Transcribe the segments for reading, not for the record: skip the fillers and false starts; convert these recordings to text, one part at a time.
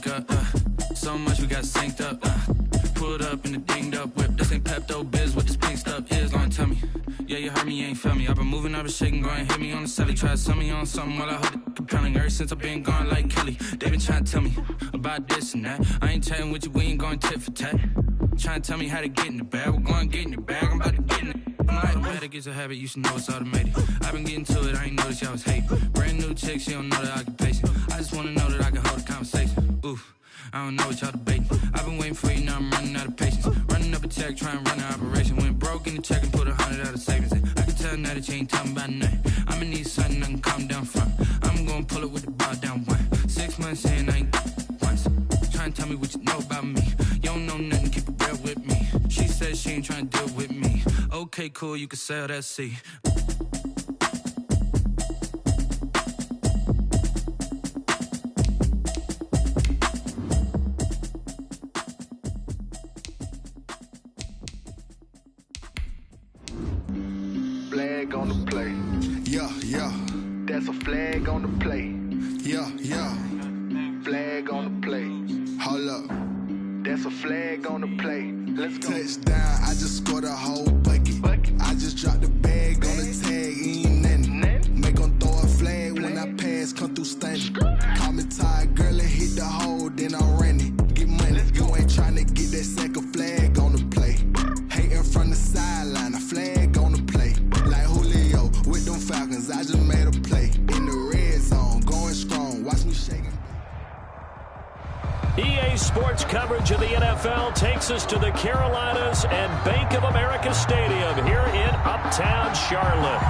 link up. So much we got synced up. Pulled up in the dinged up whip. This ain't Pepto Biz, what this pink stuff is. Long tell me. Yeah, you heard me, you ain't feel me. I've been moving, I've been shaking, go and hit me on the celly. Try to sell me on something while I hold it compelling. Ever since I've been gone like Kelly, they been trying to tell me about this and that. I ain't chatting with you, we ain't going tit for tat. Trying to tell me how to get in the bag. We're going to get in the bag, I'm about to get in it. I'm like, bad, it gets a habit, you should know it's automated. I've been getting to it, I ain't noticed y'all was hating. Brand new chick, she don't know the occupation. I just wanna know that I can hold a conversation. Oof, I don't know what y'all debating. I've been waiting for you, now I'm running out of patience. Running up a check, trying to run an operation. Went broke in the check and put 100 out of savings in. I can tell now that you ain't talking about nothing. I'ma need something I can calm down from. I'm gonna pull it with the bar down one. 6 months in, I ain't once. Trying to tell me what you know about me. You don't know nothing, keep it real with me. She said she ain't trying to deal with me. Okay, cool, you can sell that seat. Flag on the play. Yeah, yeah. That's a flag on the play. Yeah, yeah. Flag on the play. Hold up. That's a flag on the play. Let's go. Touchdown, I just scored a whole bucket. I just dropped the bag on the tag, ain't nothing. Make 'em throw a flag when I pass, come through standing. Call me tired, girl, and hit the hole, then I'm running. Get money, you ain't tryna get that second flag on the play. Hating from the sideline, a flag on the play. Like Julio with them Falcons, I just made a play. In the red zone, going strong, watch me shaking. EA Sports coverage of the NFL takes us to the Carolinas and Bank of America Stadium here in Uptown Charlotte.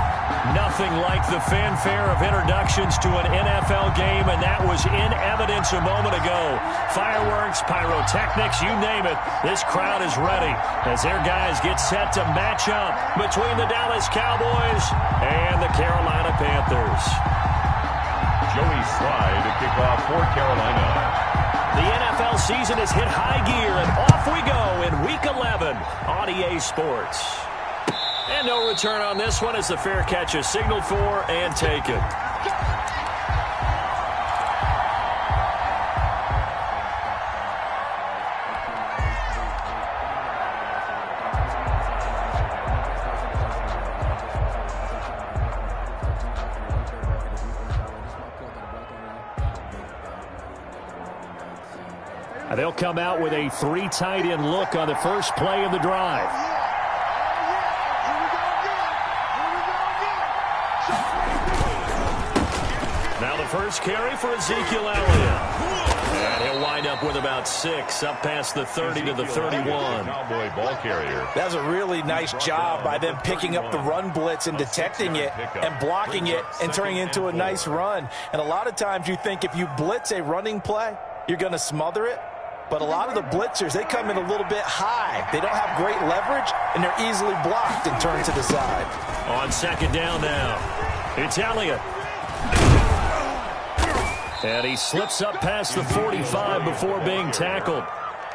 Nothing like the fanfare of introductions to an NFL game, and that was in evidence a moment ago. Fireworks, pyrotechnics, you name it. This crowd is ready as their guys get set to match up between the Dallas Cowboys and the Carolina Panthers. Joey Slye to kick off for Carolina. The NFL season has hit high gear, and off we go in Week 11 on EA Sports. And no return on this one as the fair catch is signaled for and taken. They'll come out with a 3 tight end look on the first play of the drive. Now the first carry for Ezekiel Elliott. And he'll wind up with about 6, up past the 30 to the 31. Cowboy ball carrier. That's a really nice job by them picking up the run blitz and detecting it and blocking it and turning it into a nice run. And a lot of times you think if you blitz a running play, you're going to smother it. But a lot of the blitzers, they come in a little bit high. They don't have great leverage, and they're easily blocked and turned to the side. On second down now, it's Elliott. And he slips up past the 45 before being tackled.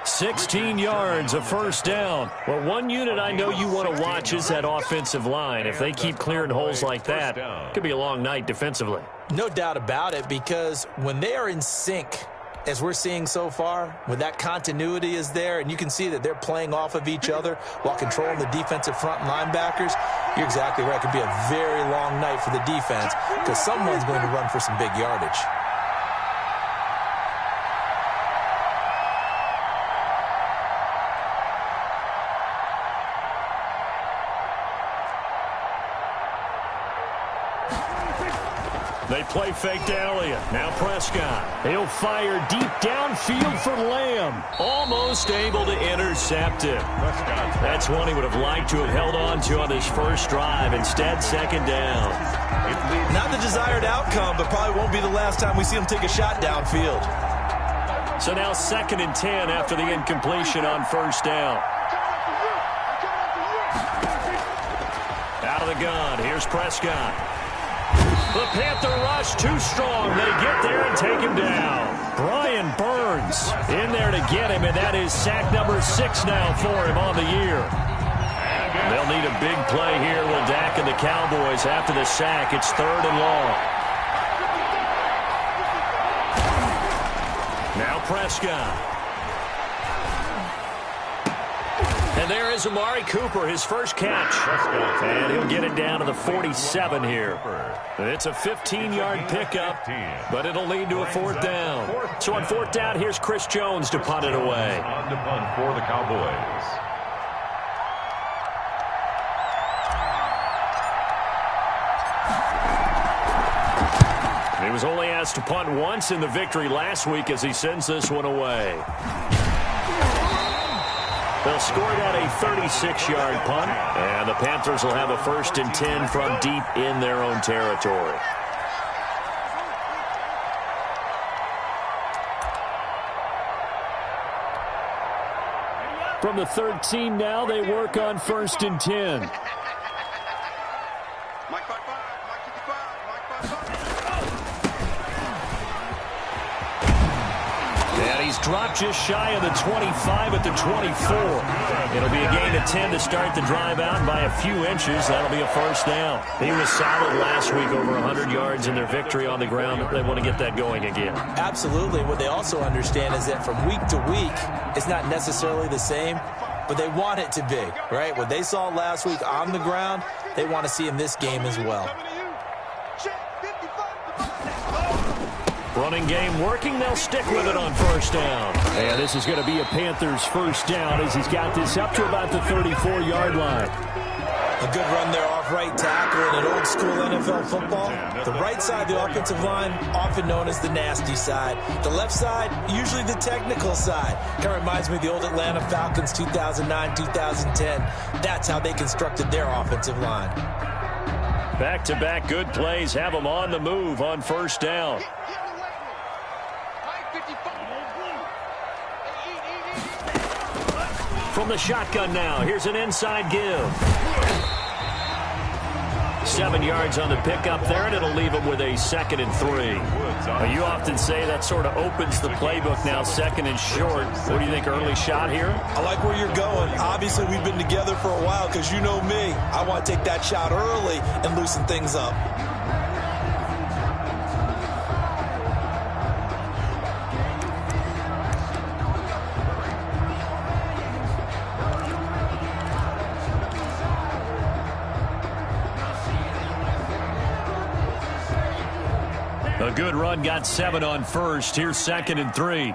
16 yards, a first down. Well, one unit I know you want to watch is that offensive line. If they keep clearing holes like that, it could be a long night defensively. No doubt about it, because when they are in sync, as we're seeing so far, when that continuity is there, and you can see that they're playing off of each other while controlling the defensive front linebackers, you're exactly right. It could be a very long night for the defense because someone's going to run for some big yardage. They play fake to Elliott. Now Prescott. He'll fire deep downfield for Lamb. Almost able to intercept it. That's one he would have liked to have held on to on his first drive. Instead, second down. Not the desired outcome, but probably won't be the last time we see him take a shot downfield. So now 2nd and 10 after the incompletion on first down. Out of the gun. Here's Prescott. The Panther rush too strong. They get there and take him down. Brian Burns in there to get him, and that is sack number 6 now for him on the year. They'll need a big play here. Will Dak and the Cowboys after the sack. It's 3rd and long. Now Prescott. And there is Amari Cooper, his first catch. And he'll get it down to the 47 here. It's a 15-yard pickup, but it'll lead to a fourth down. So on fourth down, here's Chris Jones to punt it away. On to punt for the Cowboys. He was only asked to punt once in the victory last week as he sends this one away. They'll score that a 36-yard punt, and the Panthers will have a 1st and 10 from deep in their own territory. From the 13 now, they work on 1st and 10. And he's dropped just shy of the 25 at the 24. It'll be a gain of 10 to start the drive out by a few inches. That'll be a first down. He was solid last week, over 100 yards in their victory on the ground. They want to get that going again. Absolutely. What they also understand is that from week to week, it's not necessarily the same, but they want it to be, right? What they saw last week on the ground, they want to see in this game as well. Running game working. They'll stick with it on first down. And this is going to be a Panthers first down as he's got this up to about the 34-yard line. A good run there off right tackle in an old-school NFL football. The right side of the offensive line, often known as the nasty side. The left side, usually the technical side. Kind of reminds me of the old Atlanta Falcons 2009, 2010. That's how they constructed their offensive line. Back-to-back good plays have them on the move on first down. From the shotgun now, here's an inside give. 7 yards on the pickup there, and it'll leave him with a 2nd and 3. You often say that sort of opens the playbook now, 2nd and short. What do you think, early shot here? I like where you're going. Obviously, we've been together for a while because you know me. I want to take that shot early and loosen things up. A good run, got 7 on first. Here's 2nd and 3.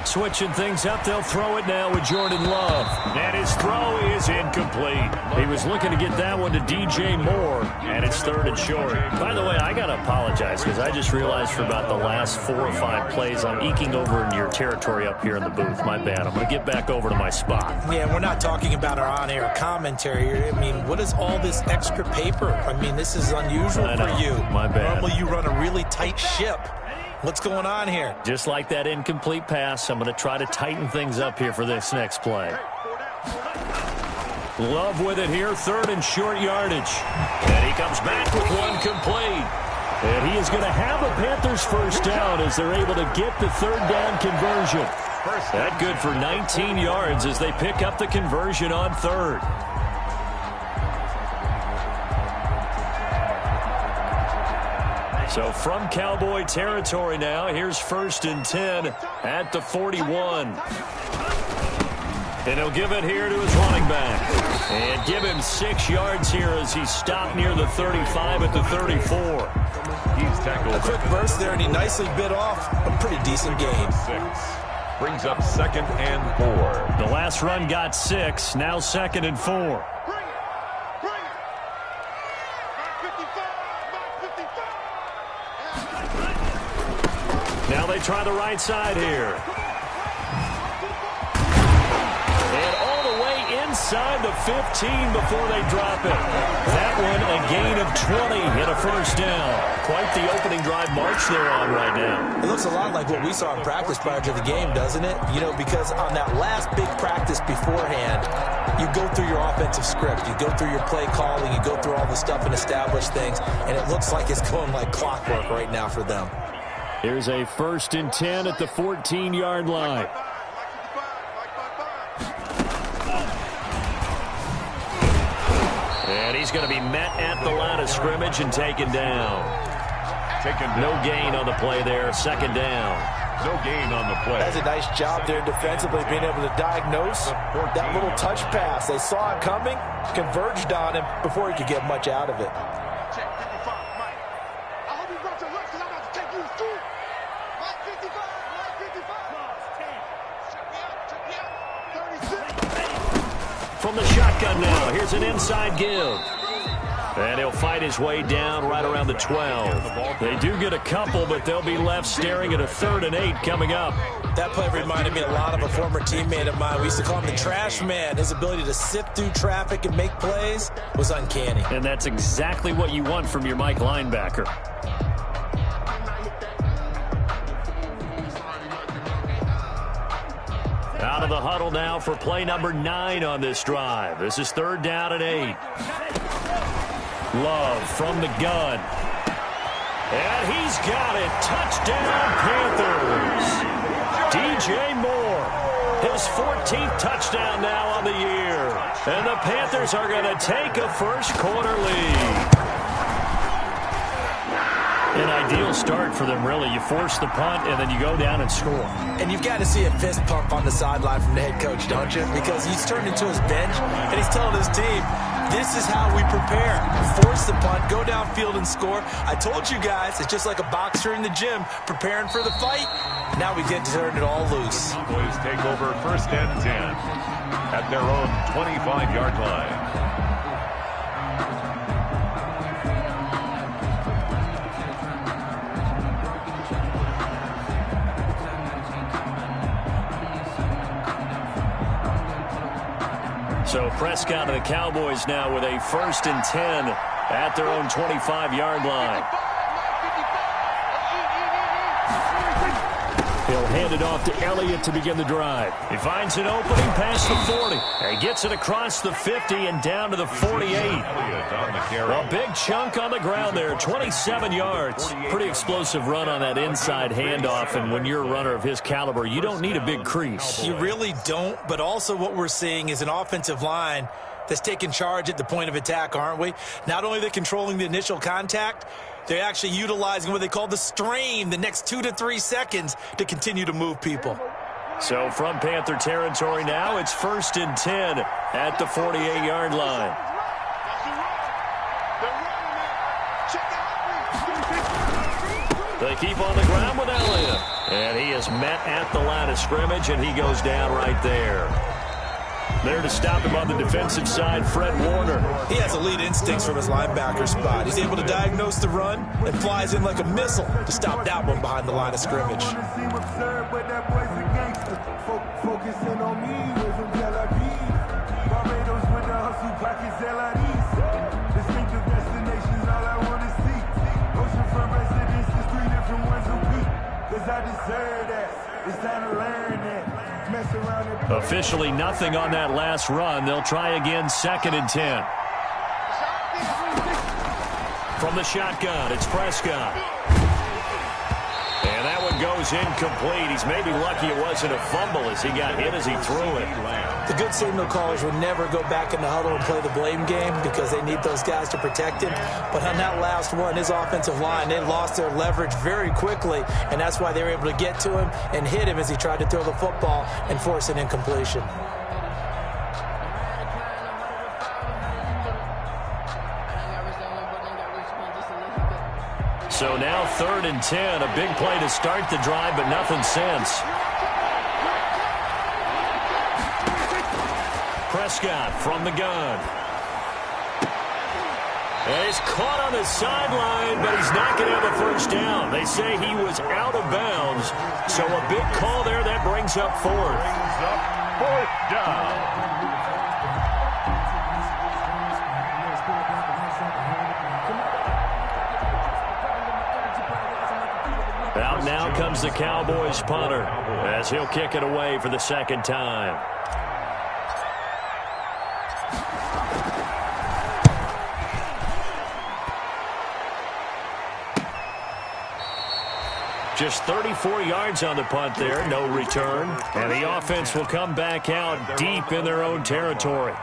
Switching things up, they'll throw it now with Jordan Love. And his throw is incomplete. He was looking to get that one to DJ Moore, and it's 3rd and short. By the way, I got to apologize because I just realized for about the last 4 or 5 plays, I'm eking over in your territory up here in the booth. My bad. I'm going to get back over to my spot. Yeah, we're not talking about our on-air commentary. I mean, what is all this extra paper? I mean, this is unusual for you. My bad. Normally you run a really tight ship. What's going on here? Just like that incomplete pass, I'm going to try to tighten things up here for this next play. Love with it here, 3rd and short yardage. And he comes back with one complete. And he is going to have a Panthers first down as they're able to get the 3rd down conversion. That good for 19 yards as they pick up the conversion on 3rd. So from Cowboy territory now, here's 1st and 10 at the 41. And he'll give it here to his running back. And give him 6 yards here as he's stopped near the 35 at the 34. He's tackled. A quick burst there, and he nicely bit off a pretty decent gain. 6. Brings up 2nd and 4. The last run got 6, now 2nd and 4. Now they try the right side here. And all the way inside the 15 before they drop it. That one a gain of 20 and a first down. Quite the opening drive march they're on right now. It looks a lot like what we saw in practice prior to the game, doesn't it? You know, because on that last big practice beforehand, you go through your offensive script. You go through your play calling. You go through all the stuff and establish things. And it looks like it's going like clockwork right now for them. Here's a 1st and 10 at the 14-yard line. And he's going to be met at the line of scrimmage and taken down. taken down. No gain on the play there. Second down. No gain on the play. That's a nice job there defensively, being able to diagnose that little touch pass. They saw it coming, converged on him before he could get much out of it. From the shotgun now, here's an inside give. And he'll fight his way down right around the 12. They do get a couple, but they'll be left staring at a 3rd and 8 coming up. That play reminded me a lot of a former teammate of mine. We used to call him the trash man. His ability to sift through traffic and make plays was uncanny. And that's exactly what you want from your Mike linebacker. Out of the huddle now for play number 9 on this drive. This is 3rd down and 8. Love from the gun. And he's got it. Touchdown, Panthers. DJ Moore. His 14th touchdown now on the year. And the Panthers are going to take a first-quarter lead. An ideal start for them, really. You force the punt, and then you go down and score. And you've got to see a fist pump on the sideline from the head coach, don't you? Because he's turned into his bench, and he's telling his team, this is how we prepare. Force the punt, go downfield and score. I told you guys, it's just like a boxer in the gym preparing for the fight. Now we get to turn it all loose. Cowboys take over 1st and 10 at their own 25-yard line. So Prescott and the Cowboys now with a 1st and 10 at their own 25-yard line. He'll hand it off to Elliott to begin the drive. He finds an opening past the 40. He gets it across the 50 and down to the 48. A big chunk on the ground there, 27 yards. Pretty explosive run on that inside handoff, and when you're a runner of his caliber, you don't need a big crease. You really don't, but also what we're seeing is an offensive line that's taking charge at the point of attack, aren't we? Not only are they controlling the initial contact, they're actually utilizing what they call the strain, the next 2 to 3 seconds to continue to move people. So from Panther territory now, it's 1st and 10 at the 48-yard line. They keep on the ground with Elliott. And he is met at the line of scrimmage, and he goes down right there. There to stop him on the defensive side, Fred Warner. He has elite instincts from his linebacker spot. He's able to diagnose the run and flies in like a missile to stop that one behind the line of scrimmage. Officially nothing on that last run. They'll try again, 2nd and 10. From the shotgun, it's Prescott. And that one goes incomplete. He's maybe lucky it wasn't a fumble as he got hit as he threw it. The good signal callers would never go back in the huddle and play the blame game because they need those guys to protect him. But on that last one, his offensive line, they lost their leverage very quickly, and that's why they were able to get to him and hit him as he tried to throw the football and force an incompletion. So now 3rd and 10, a big play to start the drive, but nothing since. Prescott from the gun. And he's caught on the sideline, but he's not going to have a first down. They say he was out of bounds. So a big call there that brings up 4th. 4th down. Out now comes the Cowboys punter as he'll kick it away for the 2nd time. Just 34 yards on the punt there, no return. And the offense will come back out deep in their own territory.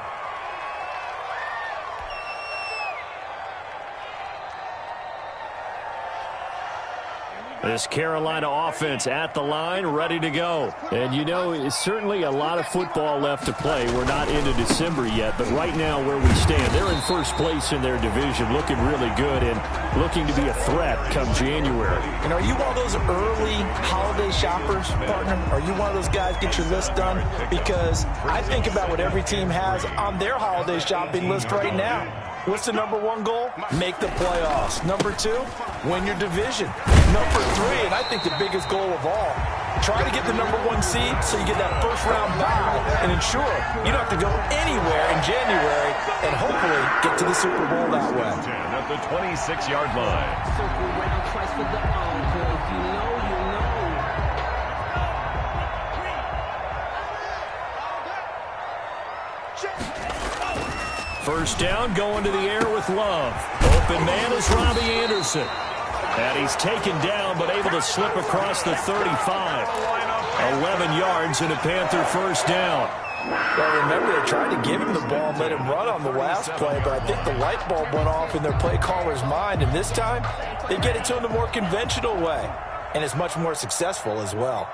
This Carolina offense at the line, ready to go. And, you know, it's certainly a lot of football left to play. We're not into December yet, but right now where we stand, they're in first place in their division, looking really good and looking to be a threat come January. And are you one of those early holiday shoppers, partner? Are you one of those guys get your list done? Because I think about what every team has on their holiday shopping list right now. What's the number one goal? Make the playoffs. Number 2, win your division. Number 3, and I think the biggest goal of all, try to get the number 1 seed so you get that first round bye and ensure you don't have to go anywhere in January and hopefully get to the Super Bowl that way. At the 26-yard line. Circle round twice for the encore. If you know, you know. First down, going to the air with Love. Open man is Robbie Anderson. And he's taken down, but able to slip across the 35. 11 yards and a Panther first down. Well, remember, they tried to give him the ball and let him run on the last play, but I think the light bulb went off in their play caller's mind, and this time they get it to him the more conventional way, and it's much more successful as well.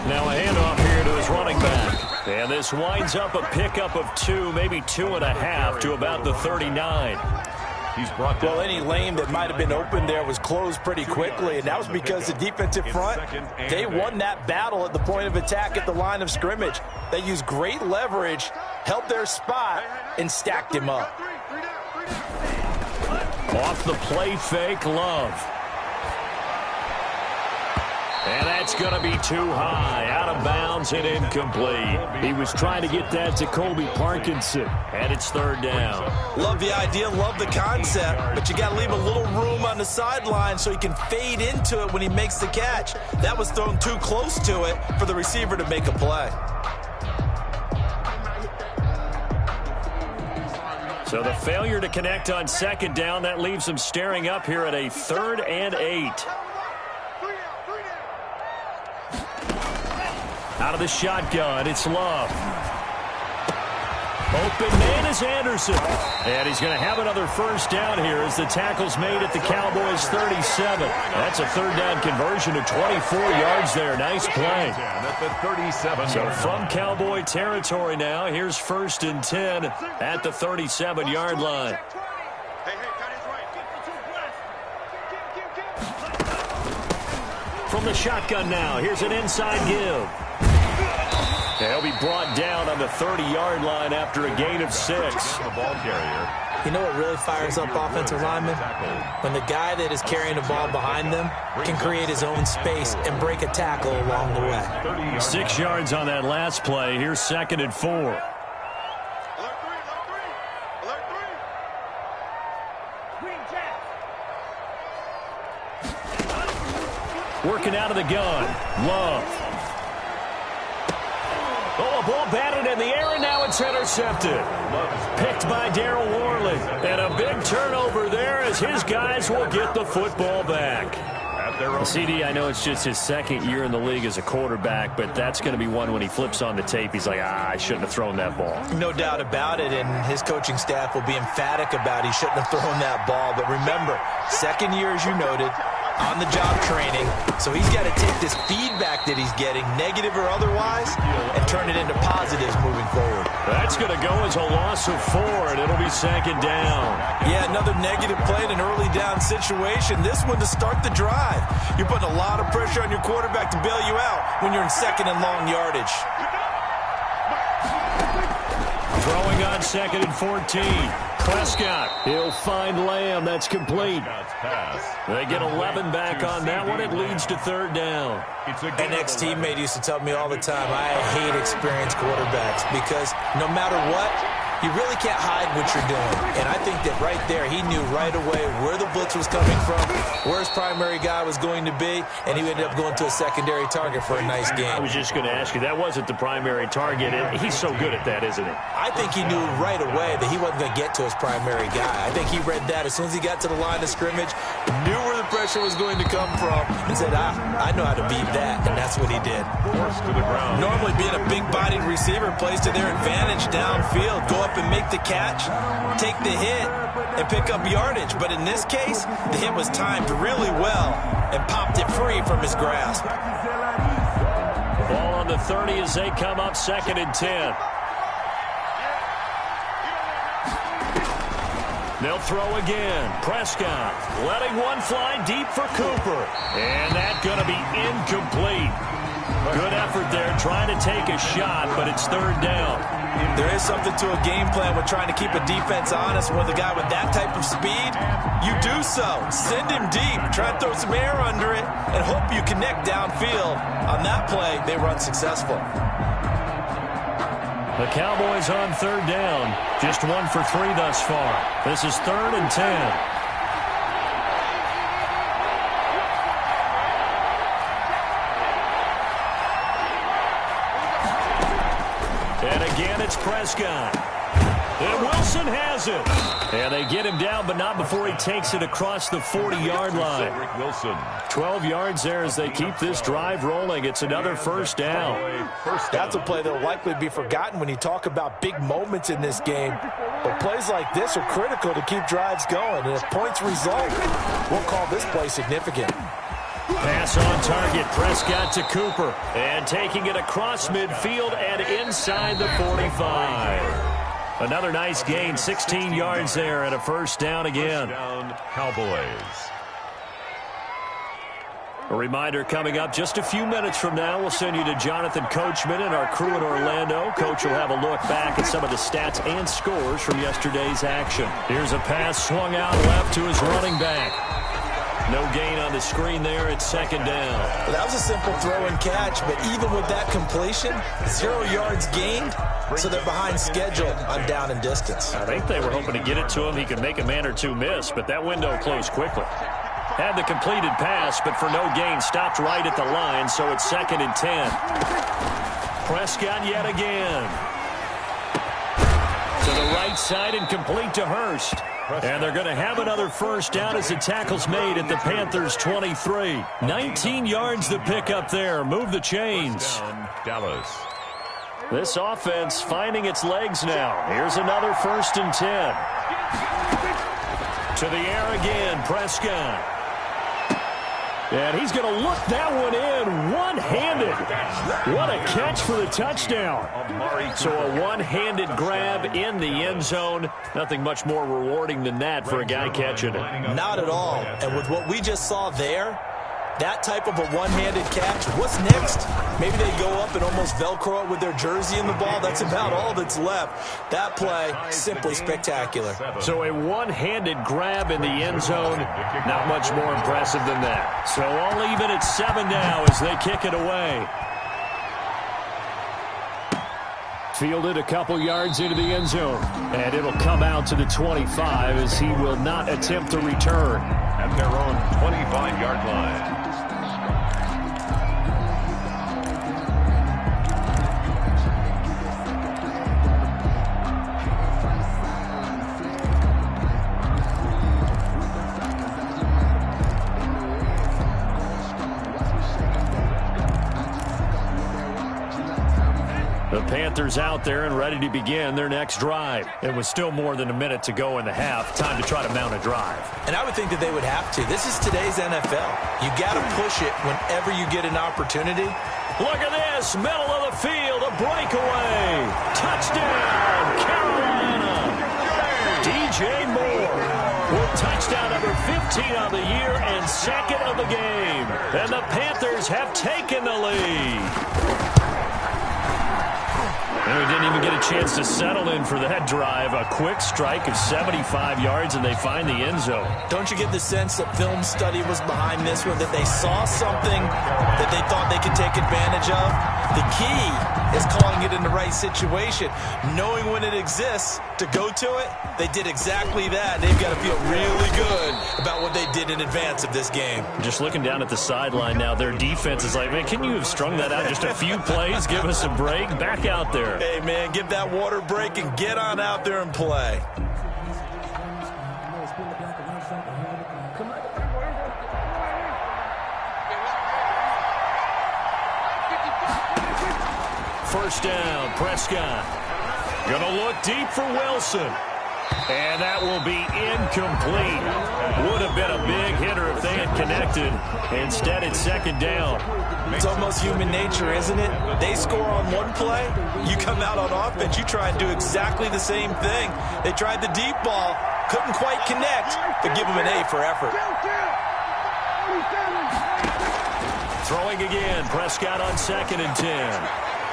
Now a handoff here to his running back. And this winds up a pickup of 2, maybe 2.5 to about the 39. He's brought down. Well, any lane that might have been open there was closed pretty quickly, and that was because the defensive front, they won that battle at the point of attack at the line of scrimmage. They used great leverage, held their spot, and stacked him up. Off the play fake, Love. And that's going to be too high, out of bounds and incomplete. He was trying to get that to Colby Parkinson, and it's third down. Love the idea, love the concept, but you got to leave a little room on the sideline so he can fade into it when he makes the catch. That was thrown too close to it for the receiver to make a play. So the failure to connect on second down, that leaves him staring up here at a 3rd and 8. Out of the shotgun, it's Love. Open man is Anderson. And he's going to have another first down here as the tackle's made at the Cowboys' 37. That's a third down conversion to 24 yards there. Nice play. At the 37. So from Cowboy territory now, here's 1st and 10 at the 37-yard line. From the shotgun now, here's an inside give. He'll be brought down on the 30-yard line after a gain of 6. The ball carrier. You know what really fires up offensive linemen? When the guy that is carrying the ball behind them can create his own space and break a tackle along the way. 6 yards on that last play. Here's 2nd and 4. Working out of the gun. Love. Oh, a ball batted in the air, and now it's intercepted. Picked by Darryl Worley. And a big turnover there as his guys will get the football back. CD, I know it's just his 2nd year in the league as a quarterback, but that's going to be one when he flips on the tape. He's like, I shouldn't have thrown that ball. No doubt about it, and his coaching staff will be emphatic about he shouldn't have thrown that ball. But remember, 2nd year, as you noted, on-the-job training, so he's got to take this feedback that he's getting, negative or otherwise, and turn it into positives moving forward. That's going to go as a loss of 4, and it'll be 2nd down. Yeah, another negative play in an early down situation. This one to start the drive. You're putting a lot of pressure on your quarterback to bail you out when you're in 2nd and long yardage. Throwing on 2nd and 14. Prescott, he'll find Lamb. That's complete. They get 11 back on that one. It leads to 3rd down. An ex-teammate used to tell me all the time, I hate experienced quarterbacks because no matter what, you really can't hide what you're doing. And I think that right there, he knew right away where the blitz was coming from, where his primary guy was going to be, and he ended up going to a secondary target for a nice game. I was just going to ask you, that wasn't the primary target. He's so good at that, isn't he? I think he knew right away that he wasn't going to get to his primary guy. I think he read that as soon as he got to the line of scrimmage, knew where the pressure was going to come from, and said, I know how to beat that, and that's what he did. Forced to the ground. Normally being a big-bodied receiver plays to their advantage downfield. Go up and make the catch, take the hit, and pick up yardage. But in this case, the hit was timed really well and popped it free from his grasp. Ball on the 30 as they come up 2nd and 10. They'll throw again. Prescott letting one fly deep for Cooper. And that's going to be incomplete. Good effort there trying to take a shot, but it's 3rd down. There is something to a game plan with trying to keep a defense honest. With a guy with that type of speed, you do so. Send him deep. Try to throw some air under it and hope you connect downfield. On that play, they run successful. The Cowboys on 3rd down. Just 1 for 3 thus far. This is 3rd and 10. And again, it's Prescott. And Wilson has it. And they get him down, but not before he takes it across the 40-yard line. Wilson. 12 yards there as they keep this drive rolling. It's another 1st down. That's a play that will likely be forgotten when you talk about big moments in this game. But plays like this are critical to keep drives going. And if points result, we'll call this play significant. Pass on target. Prescott to Cooper. And taking it across midfield and inside the 45. Another nice gain. 16 yards there and a 1st down again. Down, Cowboys. A reminder coming up just a few minutes from now. We'll send you to Jonathan Coachman and our crew in Orlando. Coach will have a look back at some of the stats and scores from yesterday's action. Here's a pass swung out left to his running back. No gain on the screen there. It's 2nd down. Well, that was a simple throw and catch, but even with that completion, 0 yards gained, so they're behind schedule on down and distance. I think they were hoping to get it to him. He could make a man or two miss, but that window closed quickly. Had the completed pass, but for no gain, stopped right at the line, so it's 2nd and 10. Prescott yet again. To the right side and complete to Hurst. And they're going to have another 1st down as the tackle's made at the Panthers' 23. 19 yards to pick up there. Move the chains. Dallas. This offense finding its legs now. Here's another 1st and 10. To the air again, Prescott. And he's going to look that one in one-handed. What a catch for the touchdown. So a one-handed grab in the end zone. Nothing much more rewarding than that for a guy catching it. Not at all. And with what we just saw there, that type of a one-handed catch, what's next? Maybe they go up and almost Velcro it with their jersey in the ball. That's about all that's left. That play, simply spectacular. So a one-handed grab in the end zone, not much more impressive than that. So all even at 7 now as they kick it away. Fielded a couple yards into the end zone. And it'll come out to the 25 as he will not attempt to return. At their own 25-yard line. The Panthers out there and ready to begin their next drive. It was still more than a minute to go in the half. Time to try to mount a drive. And I would think that they would have to. This is today's NFL. You got to push it whenever you get an opportunity. Look at this. Middle of the field. A breakaway. Touchdown, Carolina. DJ Moore with touchdown number 15 on the year and 2nd of the game. And the Panthers have taken the lead. And we didn't even get a chance to settle in for that drive. A quick strike of 75 yards, and they find the end zone. Don't you get the sense that film study was behind this one, that they saw something that they thought they could take advantage of? The key is calling it in the right situation, knowing when it exists to go to it. They did exactly that. They've got to feel really good about what they did in advance of this game. Just looking down at the sideline now, their defense is like, man, can you have strung that out just a few plays? Give us a break. Back out there. Hey, man, give that water break and get on out there and play. First down, Prescott. Gonna look deep for Wilson. And that will be incomplete. Would have been a big hitter if they had connected. Instead, it's second down. It's almost human nature, isn't it? They score on one play, you come out on offense, you try and do exactly the same thing. They tried the deep ball, couldn't quite connect, but give them an A for effort. Throwing again, Prescott on 2nd and 10.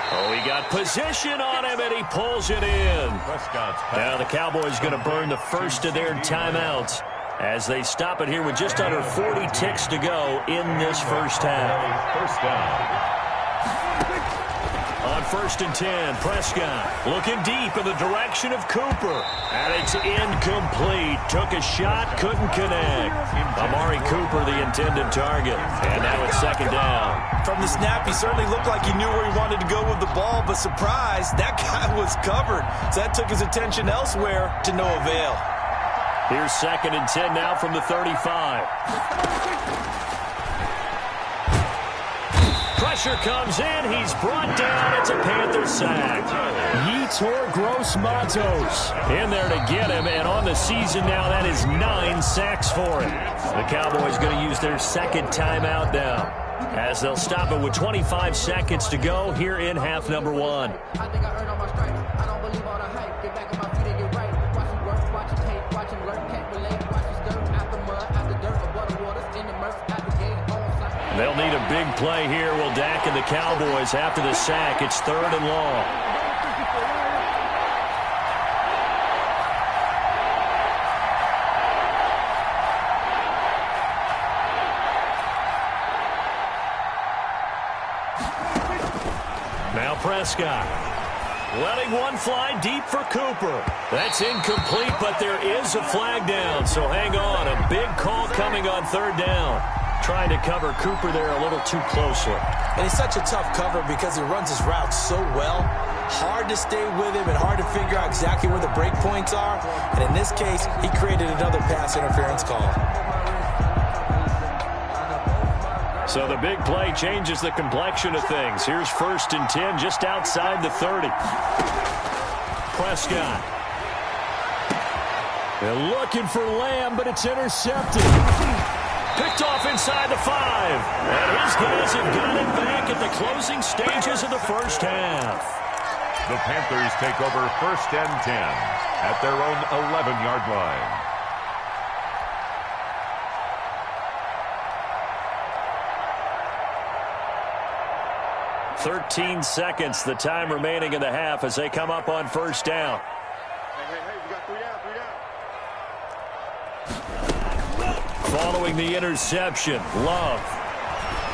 Oh, he got position on him, and he pulls it in. Now the Cowboys going to burn the first of their timeouts as they stop it here with just under 40 ticks to go in this first half. First down. On 1st and 10, Prescott looking deep in the direction of Cooper. And it's incomplete. Took a shot, couldn't connect. Amari Cooper, the intended target. And now it's second down. From the snap, he certainly looked like he knew where he wanted to go with the ball, but surprise, that guy was covered. So that took his attention elsewhere to no avail. Here's 2nd and 10 now from the 35. Pressure comes in. He's brought down. It's a Panther sack. Yetur Gross-Matos in there to get him. And on the season now, that is 9 sacks for him. The Cowboys going to use their second timeout now, as they'll stop it with 25 seconds to go here in half number 1. I think I earned all my stripes. I don't believe all the hype. Get back on my feet and get right. Watch it work, watch it tape, watch it learn, can't relate. Watch it stir out the mud, out the dirt, above the waters, in the murk, out the game, on fly. They'll need a big play here. Will Dak and the Cowboys after the sack. It's 3rd and long. Now Prescott letting one fly deep for Cooper. That's incomplete, but there is a flag down, so hang on. A big call coming on 3rd down. Trying to cover Cooper there a little too closely. And he's such a tough cover because he runs his route so well. Hard to stay with him and hard to figure out exactly where the break points are. And in this case, he created another pass interference call. So the big play changes the complexion of things. Here's 1st and 10 just outside the 30. Prescott. They're looking for Lamb, but it's intercepted. Picked off inside the 5. And his guys have got it back at the closing stages of the first half. The Panthers take over 1st and 10 at their own 11-yard line. 13 seconds, the time remaining in the half as they come up on 1st down. We got 3 down. Following the interception, Love.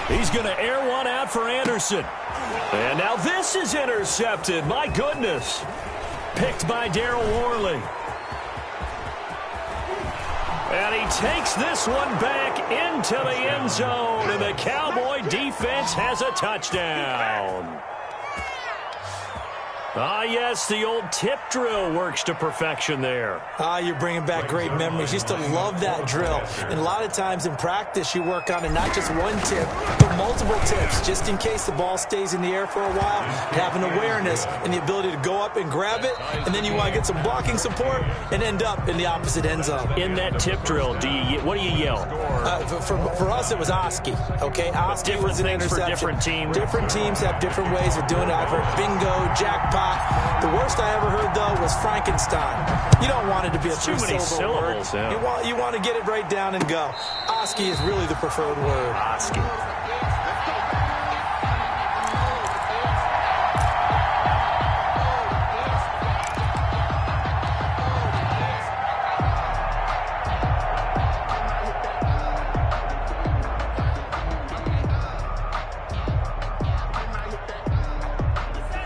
He's going to air one out for Anderson. And now this is intercepted. My goodness. Picked by Darryl Worley. And he takes this one back into the end zone. And the Cowboy defense has a touchdown. Ah, yes, the old tip drill works to perfection there. Ah, you're bringing back great memories. Used to love that drill. And a lot of times in practice, you work on it, not just one tip, but multiple tips, just in case the ball stays in the air for a while. Have an awareness and the ability to go up and grab it, and then you want to get some blocking support and end up in the opposite end zone. In that tip drill, what do you yell? For us, it was Oski. Okay, Oski was an interception. For different teams. Different teams have different ways of doing it. I've heard bingo, jackpot. The worst I ever heard, though, was Frankenstein. You don't want it to be a three-syllable word. Yeah. You want to get it right down and go. Oski is really the preferred word. Oski.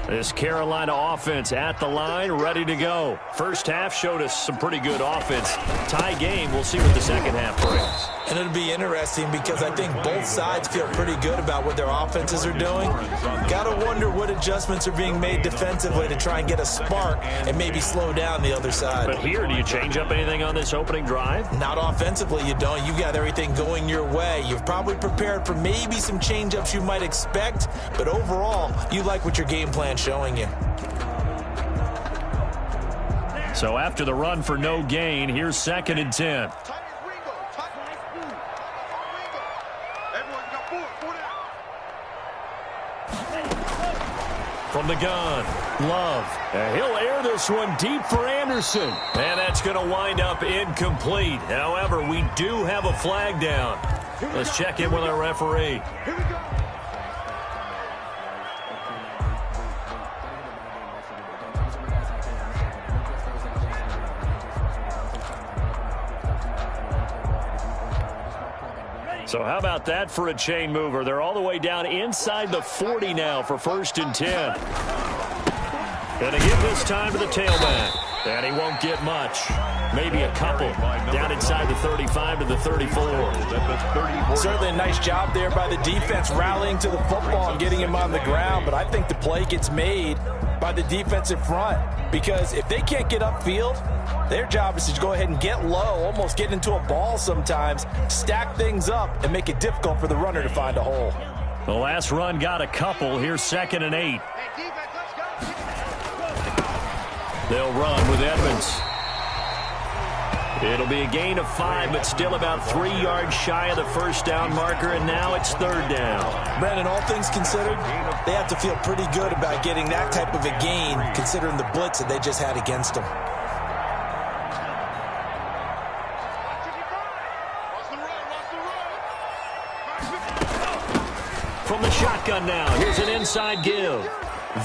This Carolina offense at the line, ready to go. First half showed us some pretty good offense. Tie game, we'll see what the second half brings. And it'll be interesting because I think both sides feel pretty good about what their offenses are doing. Got to wonder what adjustments are being made defensively to try and get a spark and maybe slow down the other side. But here, do you change up anything on this opening drive? Not offensively, you don't. You've got everything going your way. You've probably prepared for maybe some change-ups you might expect, but overall, you like what your game plan's showing you. So after the run for no gain, here's 2nd and 10. From the gun, Love. And he'll air this one deep for Anderson. And that's going to wind up incomplete. However, we do have a flag down. Let's check in with our referee. Here we go. So how about that for a chain mover? They're all the way down inside the 40 now for 1st and 10. Going to give this time to the tailback. And he won't get much. Maybe a couple. Down inside the 35 to the 34. Certainly a nice job there by the defense rallying to the football and getting him on the ground. But I think the play gets made by the defensive front. Because if they can't get upfield, their job is to go ahead and get low, almost get into a ball sometimes, stack things up, and make it difficult for the runner to find a hole. The last run got a couple. Here's 2nd and 8. They'll run with Edmonds. It'll be a gain of 5, but still about 3 yards shy of the first down marker, and now it's 3rd down. Brandon, all things considered, they have to feel pretty good about getting that type of a gain, considering the blitz that they just had against them. From the shotgun now, here's an inside give.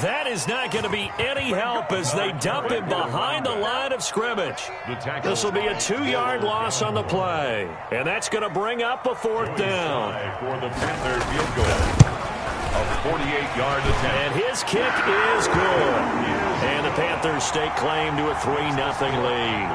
That is not going to be any help as they dump him behind the line of scrimmage. This will be a 2-yard loss on the play. And that's going to bring up a 4th down. For the Panther field goal. A 48-yard attempt. And his kick is good. And the Panthers stake claim to a 3-0 lead.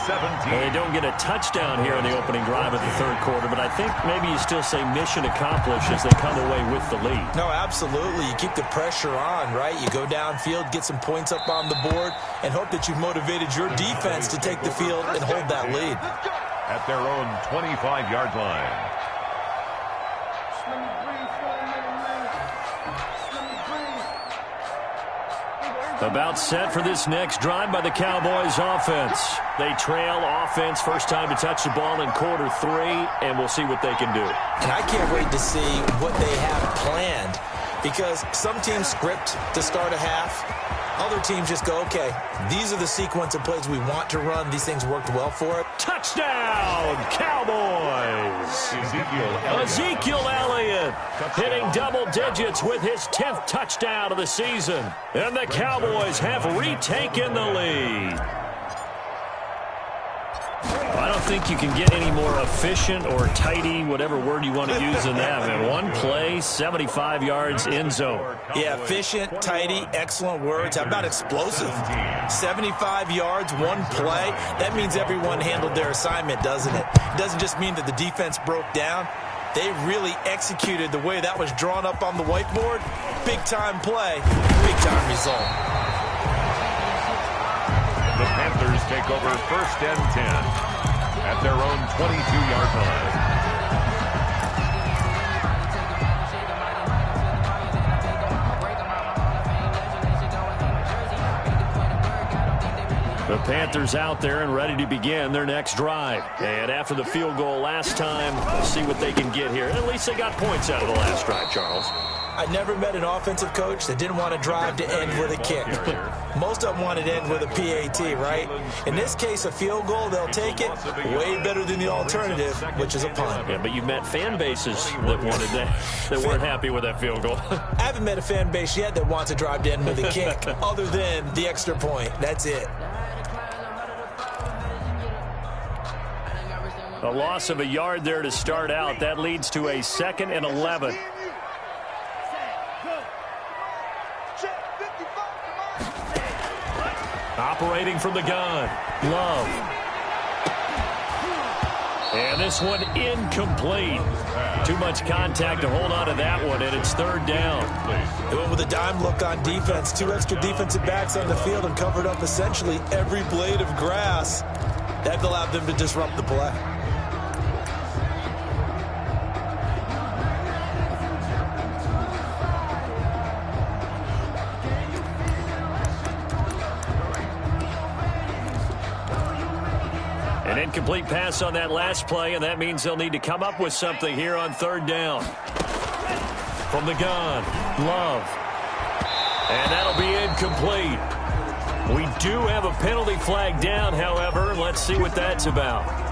17. Well, they don't get a touchdown here in the opening drive of the 3rd quarter, but I think maybe you still say mission accomplished as they come away with the lead. No, absolutely. You keep the pressure on, right? You go downfield, get some points up on the board, and hope that you've motivated your defense to take the field and hold that lead. At their own 25-yard line. About set for this next drive by the Cowboys offense. They trail offense, first time to touch the ball in quarter 3, and we'll see what they can do. And I can't wait to see what they have planned, because some teams script to start a half. Other teams just go, okay, these are the sequence of plays we want to run. These things worked well for it. Touchdown, Cowboys! Ezekiel Elliott hitting double digits with his 10th touchdown of the season. And the Cowboys have retaken the lead. I don't think you can get any more efficient or tidy, whatever word you want to use in that. Man, one play, 75 yards, end zone. Yeah, efficient, tidy, excellent words. How about explosive? 75 yards, one play. That means everyone handled their assignment, doesn't it? It doesn't just mean that the defense broke down. They really executed the way that was drawn up on the whiteboard. Big-time play, big-time result. The Panthers take over 1st and 10 at their own 22-yard line. The Panthers out there and ready to begin their next drive. And after the field goal last time, we'll see what they can get here. At least they got points out of the last drive, Charles. I never met an offensive coach that didn't want to drive to end with a kick. Most of them wanted to end with a PAT, right? In this case, a field goal, they'll take it. Way better than the alternative, which is a punt. Yeah, but you've met fan bases that wanted that weren't happy with that field goal. I haven't met a fan base yet that wants to drive to end with a kick, other than the extra point. That's it. A loss of a yard there to start out. That leads to a 2nd and 11. Operating from the gun, Love. And this one incomplete. Too much contact to hold on to that one, and it's 3rd down. They went with a dime look on defense. 2 extra defensive backs on the field and covered up essentially every blade of grass. That allowed them to disrupt the play. Incomplete pass on that last play, and that means they'll need to come up with something here on third down. From the gun, Love. And that'll be incomplete. We do have a penalty flag down, however. Let's see what that's about.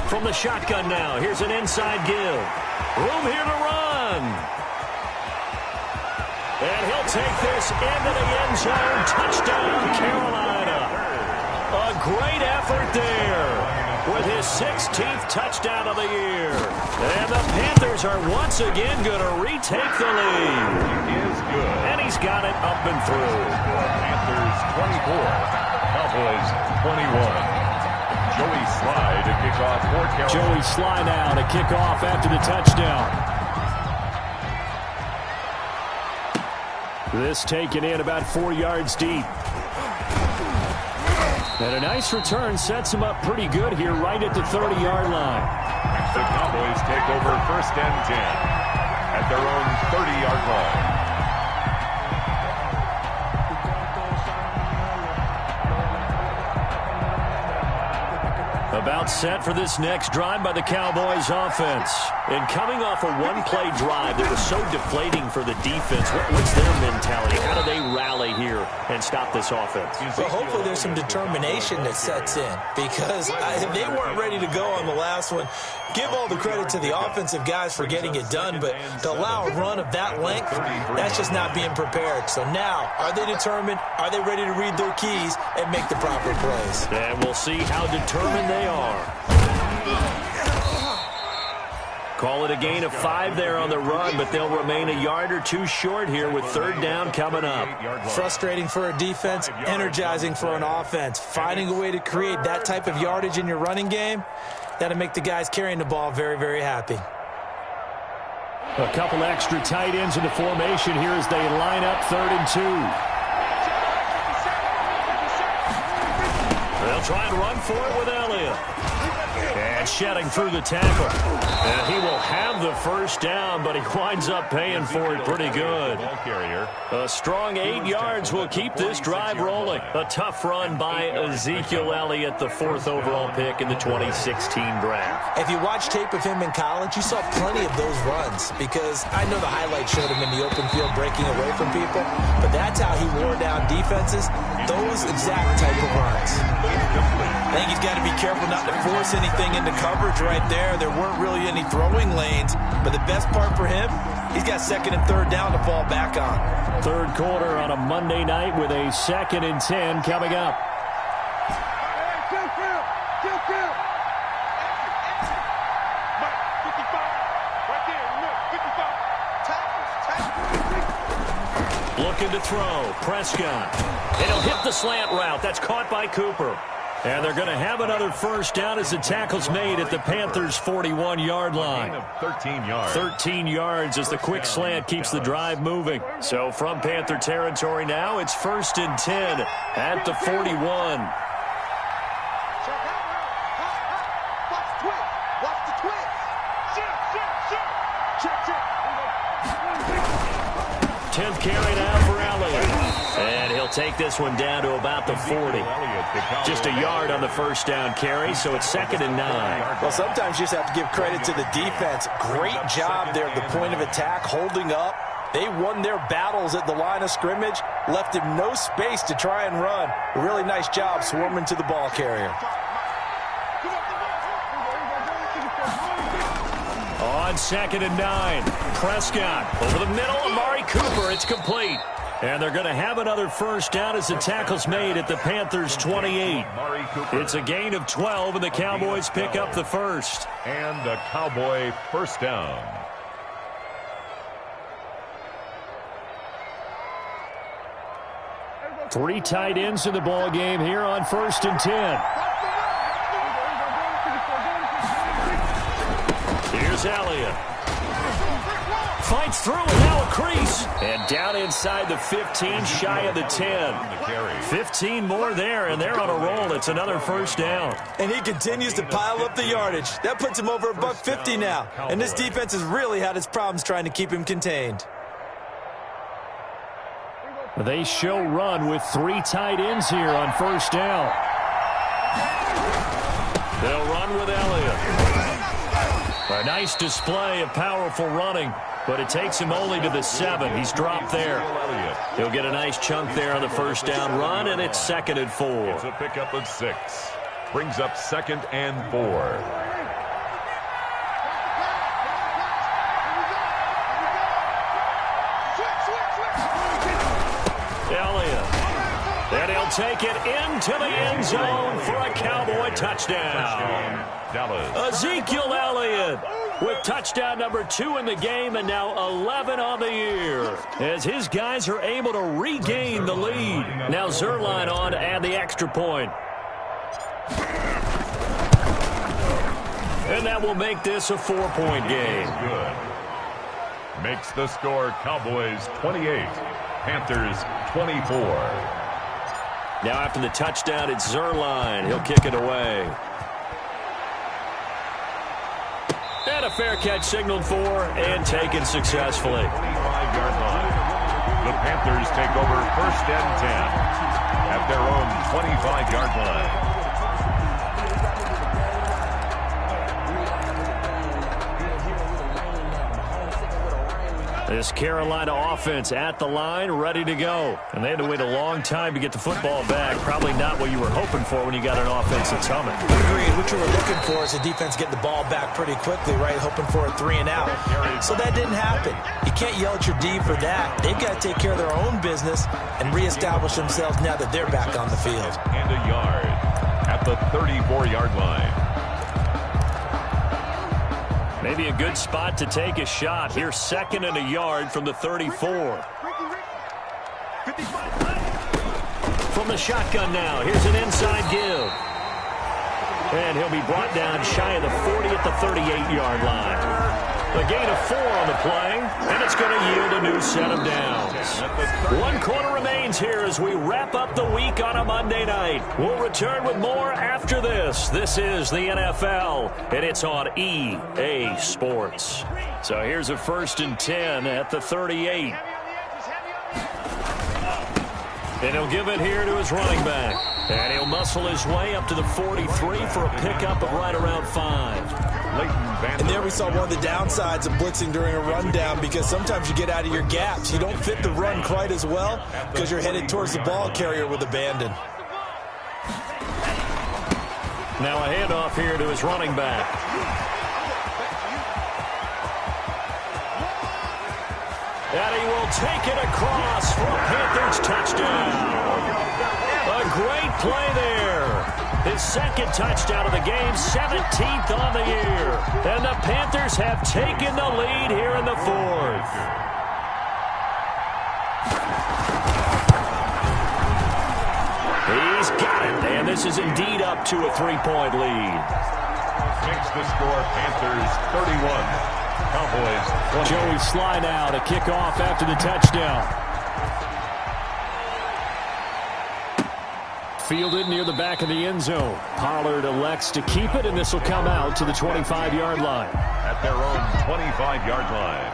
From the shotgun now, here's an inside give. Room here to run. And he'll take this into the end zone. Touchdown, Carolina. A great effort there with his 16th touchdown of the year. And the Panthers are once again going to retake the lead. He is good. And he's got it up and through. Panthers 24, Cowboys 21. Joey Sly to kick off for Carolina. Joey Sly now to kick off after the touchdown. This taken in about 4 yards deep. And a nice return sets him up pretty good here right at the 30-yard line. The Cowboys take over 1st and 10 at their own 30-yard line. About set for this next drive by the Cowboys offense. And coming off a one-play drive that was so deflating for the defense, what's their mentality? How do they rally here and stop this offense? Well, hopefully there's some determination that sets in, because they weren't ready to go on the last one. Give all the credit to the offensive guys for getting it done, but to allow a run of that length, that's just not being prepared. So now, are they determined? Are they ready to read their keys and make the proper plays? And we'll see how determined they are. Call it a gain of 5 there on the run, but they'll remain a yard or two short here with third down coming up. Frustrating for a defense, energizing for an offense. Finding a way to create that type of yardage in your running game, that'll make the guys carrying the ball very, very happy. A couple extra tight ends in the formation here as they line up 3rd and 2. They'll try and run for it with Elliott. And shedding through the tackle. And he will have the first down, but he winds up paying for it pretty good. A strong 8 yards will keep this drive rolling. A tough run by Ezekiel Elliott, the 4th overall pick in the 2016 draft. If you watch tape of him in college, you saw plenty of those runs, because I know the highlights showed him in the open field breaking away from people, but that's how he wore down defenses, those exact type of runs. I think he's got to be careful not to force anything into coverage right there. There weren't really any throwing lanes, but the best part for him, he's got 2nd and 3rd down to fall back on. 3rd quarter on a Monday night with a 2nd and 10 coming up. Looking to throw, Prescott. And he'll hit the slant route. That's caught by Cooper. And they're going to have another first down as the tackle's made at the Panthers' 41-yard line. 13 yards. 13 yards as the quick slant keeps the drive moving. So from Panther territory now, it's 1st and 10 at the 41. Tenth carry now for Elliott. And he'll take this one down to about the 40. Just a yard on the first down carry, so it's 2nd and 9. Well, sometimes you just have to give credit to the defense. Great job there at the point of attack, holding up. They won their battles at the line of scrimmage, left him no space to try and run. A really nice job swarming to the ball carrier. On 2nd and 9, Prescott over the middle, Amari Cooper, it's complete. And they're going to have another first down as the tackle's made at the Panthers' 28. It's a gain of 12, and the Cowboys pick up the first. And a Cowboy first down. Three tight ends in the ball game here on 1st and 10. Here's Elliott. fights through, and now a crease. And down inside the 15, shy of the 10. 15 more there, and they're on a roll. It's another first down. And he continues to pile up the yardage. That puts him over $150 now. And this defense has really had its problems trying to keep him contained. They show run with 3 tight ends here on first down. They'll run with Elliott. A nice display of powerful running, but it takes him only to the 7. He's dropped there. He'll get a nice chunk there on the first down run, and it's 2nd and 4. It's a pickup of 6. Brings up 2nd and 4. And he'll take it into the end zone for a Cowboy touchdown. Dallas. Ezekiel Elliott with touchdown number 2 in the game, and now 11 on the year, as his guys are able to regain the lead. Now Zerline on to add the extra point. And that will make this a 4-point game. Good. Makes the score Cowboys 28, Panthers 24. Now after the touchdown, it's Zerline. He'll kick it away. And a fair catch signaled for and taken successfully. 25-yard line. The Panthers take over 1st and 10 at their own 25-yard line. This Carolina offense at the line, ready to go. And they had to wait a long time to get the football back. Probably not what you were hoping for when you got an offense that's humming. Agreed. What you were looking for is a defense getting the ball back pretty quickly, right? Hoping for a 3 and out. So that didn't happen. You can't yell at your D for that. They've got to take care of their own business and reestablish themselves now that they're back on the field. And a yard at the 34-yard line. Maybe a good spot to take a shot. Here's 2nd and a yard from the 34. From the shotgun now. Here's an inside give. And he'll be brought down shy of the 40 at the 38-yard line. A gain of 4 on the play, and it's going to yield a new set of downs. 1 quarter remains here as we wrap up the week on a Monday night. We'll return with more after this. This is the NFL, and it's on EA Sports. So here's a 1st and 10 at the 38. And he'll give it here to his running back. And he'll muscle his way up to the 43 for a pickup of right around 5. And there we saw one of the downsides of blitzing during a rundown, because sometimes you get out of your gaps. You don't fit the run quite as well because you're headed towards the ball carrier with abandon. Now a handoff here to his running back. And he will take it across for a Panthers touchdown. A great play there. His 2nd touchdown of the game, 17th on the year. And the Panthers have taken the lead here in the 4th. He's got it. And this is indeed up to a 3-point lead. Makes the score Panthers 31, Cowboys 20. Joey slide out, a kickoff after the touchdown. Fielded near the back of the end zone. Pollard elects to keep it, and this will come out to the 25-yard line. At their own 25-yard line.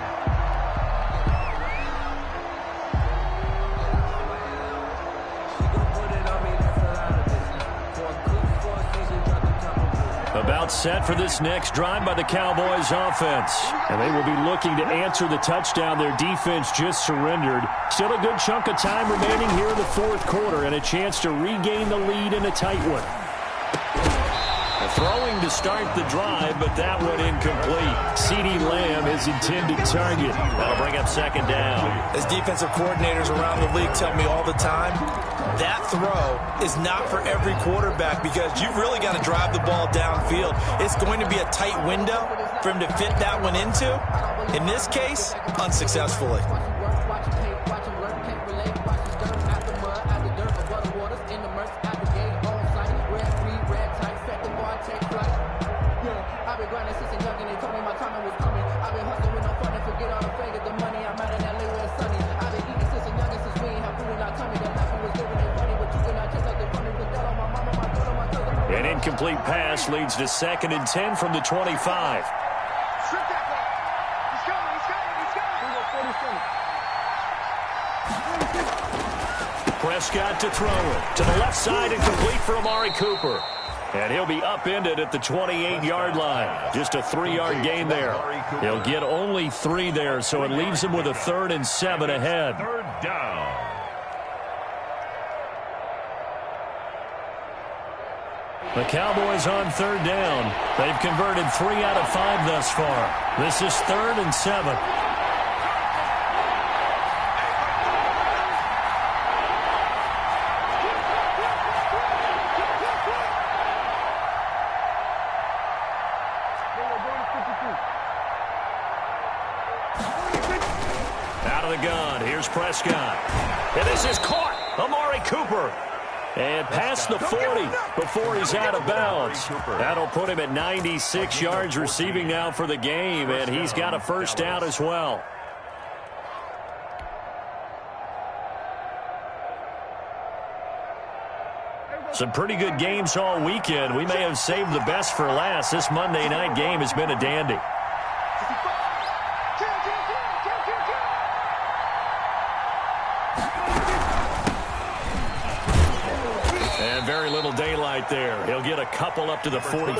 About set for this next drive by the Cowboys offense. And they will be looking to answer the touchdown their defense just surrendered. Still a good chunk of time remaining here in the 4th quarter, and a chance to regain the lead in a tight one. Throwing to start the drive, but that one incomplete. CeeDee Lamb, his intended target. That'll bring up 2nd down. As defensive coordinators around the league tell me all the time, that throw is not for every quarterback, because you've really got to drive the ball downfield. It's going to be a tight window for him to fit that one into. In this case, unsuccessfully. I've been grinding since a youngin', they told me my timing was coming. I've been hustling with no fun and forget all the fake. An incomplete pass leads to 2nd and 10 from the 25. Prescott to throw it. To the left side and complete for Amari Cooper. And he'll be upended at the 28-yard line. Just a 3-yard gain there. He'll get only 3 there, so it leaves him with a 3rd and 7 ahead. 3rd down. The Cowboys on 3rd down. They've converted 3 out of 5 thus far. This is 3rd and 7. Out of the gun. Here's Prescott. And this is caught. Amari Cooper. And past the 40 before he's out of bounds. That'll put him at 96 yards receiving now for the game, and he's got a 1st down as well. Some pretty good games all weekend. We may have saved the best for last. This Monday night game has been a dandy. And very little daylight there. He'll get a couple up to the 44.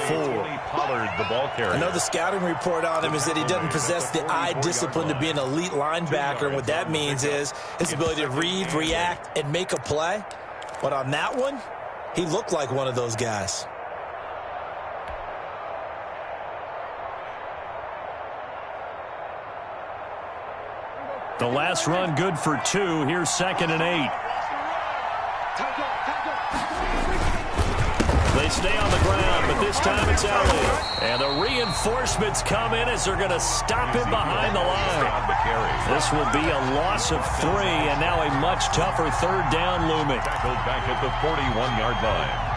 Pollard, the ball carrier. I know the scouting report on him is that he doesn't possess the eye discipline to be an elite linebacker. And what that means is his ability to read, react, and make a play. But on that one, he looked like one of those guys. The last run good for 2. Here's 2nd and 8. They stay on the ground, but this time it's Elliott. And the reinforcements come in as they're going to stop him behind the line. This will be a loss of 3, and now a much tougher 3rd down looming. Tackled back at the 41-yard line.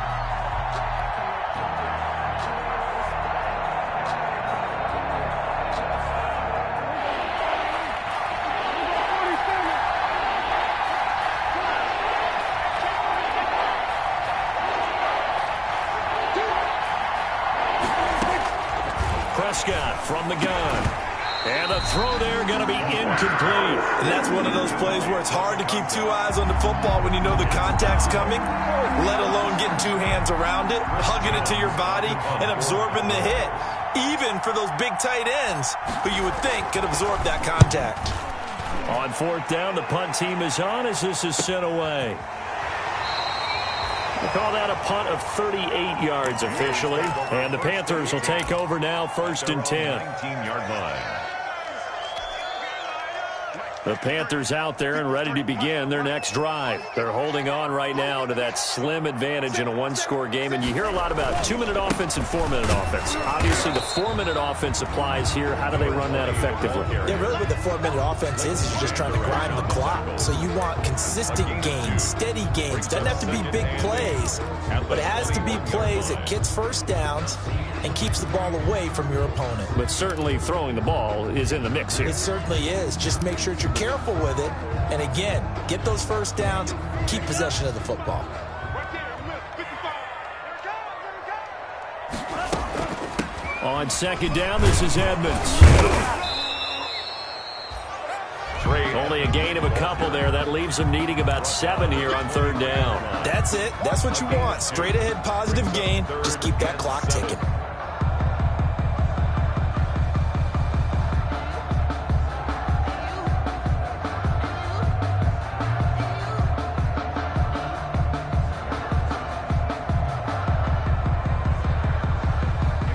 Prescott from the gun. And a throw there going to be incomplete. And that's one of those plays where it's hard to keep 2 eyes on the football when you know the contact's coming, let alone getting 2 hands around it, hugging it to your body, and absorbing the hit, even for those big tight ends who you would think could absorb that contact. On 4th down, the punt team is on as this is sent away. We'll call that a punt of 38 yards officially. And the Panthers will take over now, 1st and 10. 19-yard line. The Panthers out there and ready to begin their next drive. They're holding on right now to that slim advantage in a 1-score game. And you hear a lot about 2-minute offense and 4-minute offense. Obviously, the 4-minute offense applies here. How do they run that effectively? Yeah, really what the 4-minute offense is you're just trying to grind the clock. So you want consistent gains, steady gains. Doesn't have to be big plays, but it has to be plays that gets 1st downs and keeps the ball away from your opponent. But certainly throwing the ball is in the mix here. It certainly is. Just make sure that you're careful with it. And again, get those 1st downs, keep possession of the football. On 2nd down, this is Edmonds. Only a gain of a couple there. That leaves him needing about 7 here on 3rd down. That's it. That's what you want. Straight ahead positive gain. Just keep that clock ticking.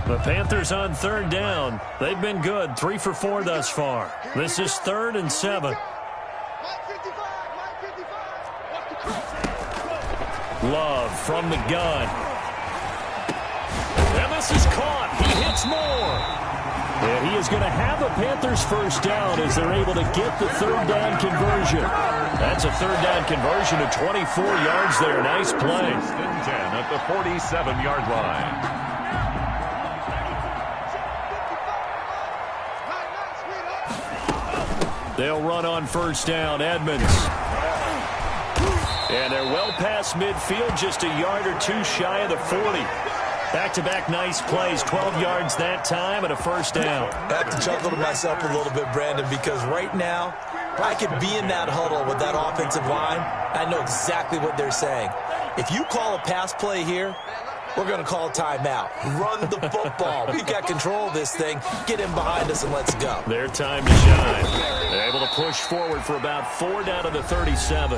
The Panthers on 3rd down. They've been good, 3 for 4 thus far. This is 3rd and 7. Love from the gun. And this is caught. He hits more. And he is going to have a Panthers 1st down as they're able to get the 3rd down conversion. That's a 3rd down conversion of 24 yards there. Nice play. 10 at the 47-yard line. They'll run on 1st down. Edmonds. And they're well past midfield, just a yard or two shy of the 40. Back-to-back nice plays, 12 yards that time and a first down. I have to chuckle to myself a little bit, Brandon, because right now I could be in that huddle with that offensive line. I know exactly what they're saying. If you call a pass play here, we're going to call a timeout. Run the football. We've got control of this thing. Get in behind us and let's go. Their time to shine. They're able to push forward for about 4 down to the 37.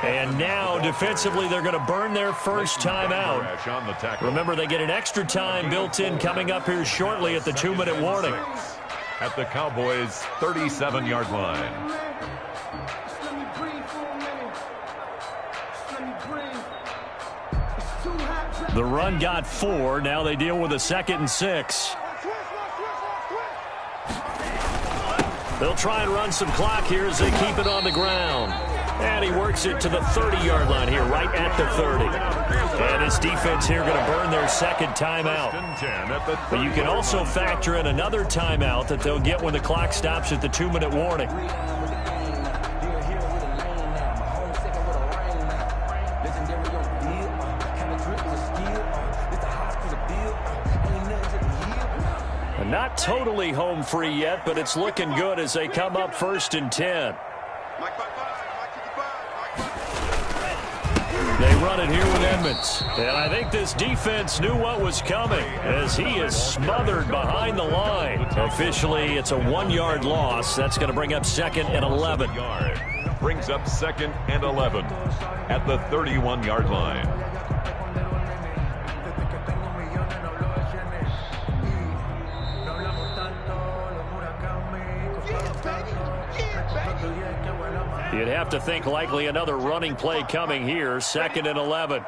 And now, defensively, they're going to burn their first timeout. Remember, they get an extra time built in coming up here shortly at the 2-minute warning. At the Cowboys' 37-yard line. The run got 4. Now they deal with a 2nd and 6. They'll try and run some clock here as they keep it on the ground. And he works it to the 30-yard line here, right at the 30. And this defense here going to burn their second timeout. But you can also factor in another timeout that they'll get when the clock stops at the 2-minute warning. Not totally home free yet, but it's looking good as they come up 1st and 10. They run it here with Edmonds. And I think this defense knew what was coming as he is smothered behind the line. Officially, it's a 1-yard loss. That's going to bring up 2nd and 11. Brings up 2nd and 11 at the 31-yard line. You'd have to think likely another running play coming here. 2nd and 11.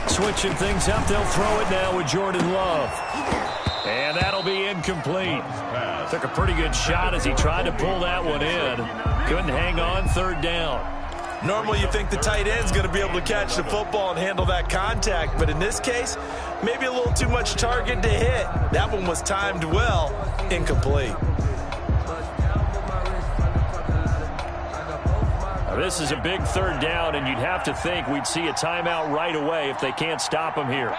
Switching things up, they'll throw it now with Jordan Love. And that'll be incomplete. Took a pretty good shot as he tried to pull that one in. Couldn't hang on, 3rd down. Normally you think the tight end's going to be able to catch the football and handle that contact, but in this case, maybe a little too much target to hit. That one was timed well, incomplete. Now, this is a big 3rd down, and you'd have to think we'd see a timeout right away if they can't stop him here.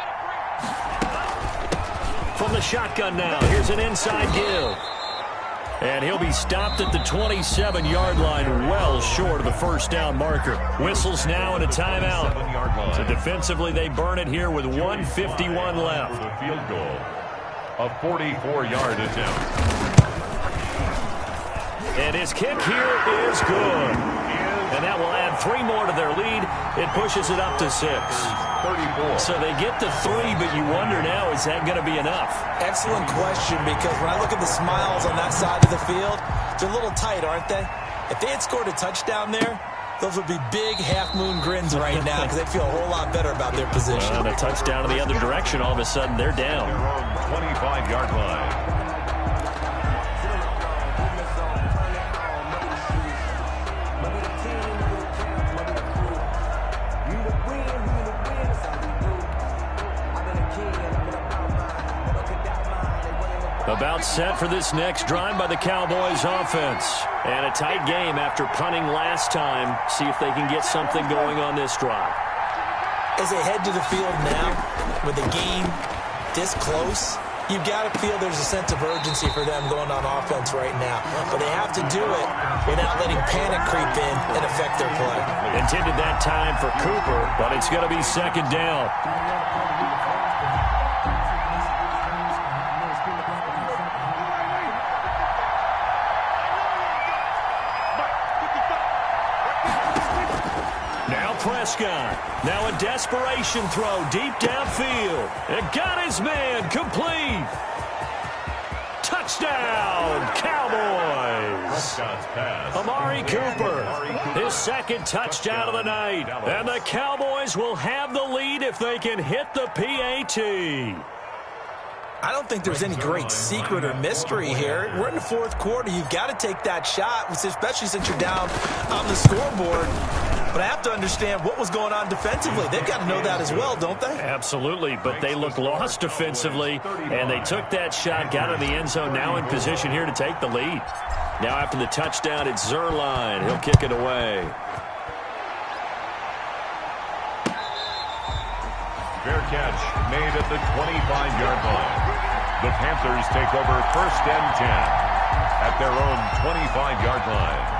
From the shotgun now, here's an inside give. And he'll be stopped at the 27-yard line, well short of the 1st down marker. Whistles now and a timeout. So defensively, they burn it here with 1:51 left. The field goal, a 44-yard attempt. And his kick here is good. And that will add 3 more to their lead. It pushes it up to 6. 34. So they get to 3, but you wonder now, is that going to be enough? Excellent question, because when I look at the smiles on that side of the field, they're a little tight, aren't they? If they had scored a touchdown there, those would be big half-moon grins right now because they'd feel a whole lot better about their position. And a touchdown in the other direction, all of a sudden they're down. Their own 25-yard line. About set for this next drive by the Cowboys offense. And a tight game after punting last time. See if they can get something going on this drive. As they head to the field now, with the game this close, you've got to feel there's a sense of urgency for them going on offense right now. But they have to do it without letting panic creep in and affect their play. Intended that time for Cooper, but it's going to be 2nd down. Prescott. Now a desperation throw deep downfield. It got his man complete. Touchdown, Cowboys. Amari Cooper, his 2nd touchdown of the night. And the Cowboys will have the lead if they can hit the PAT. I don't think there's any great secret or mystery here. We're in the 4th quarter. You've got to take that shot, especially since you're down on the scoreboard. But I have to understand what was going on defensively. They've got to know that as well, don't they? Absolutely, but they look lost defensively, and they took that shot, got in the end zone, now in position here to take the lead. Now after the touchdown, it's Zerline. He'll kick it away. Fair catch made at the 25-yard line. The Panthers take over 1st and 10 at their own 25-yard line.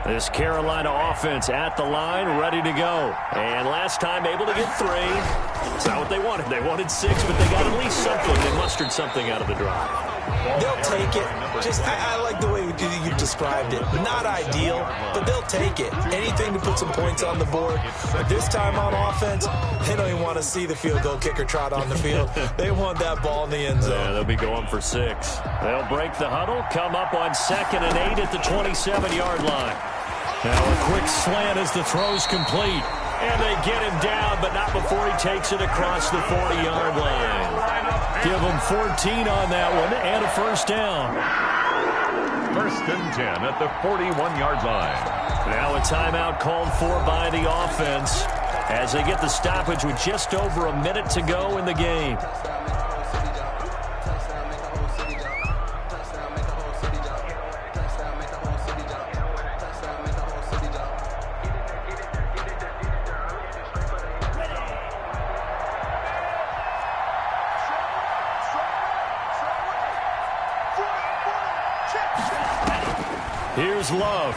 This Carolina offense at the line, ready to go. And last time able to get 3. It's not what they wanted. They wanted 6, but they got at least something. They mustered something out of the drive. They'll take it. I like the way you described it. Not ideal, but they'll take it. Anything to put some points on the board. But this time on offense, they don't even want to see the field goal kicker trot on the field. They want that ball in the end zone. Yeah, they'll be going for 6. They'll break the huddle, come up on 2nd and 8 at the 27-yard line. Now a quick slant as the throw's complete. And they get him down, but not before he takes it across the 40-yard line. Give him 14 on that one and a 1st down. 1st and 10 at the 41-yard line. Now a timeout called for by the offense as they get the stoppage with just over a minute to go in the game. Here's Love.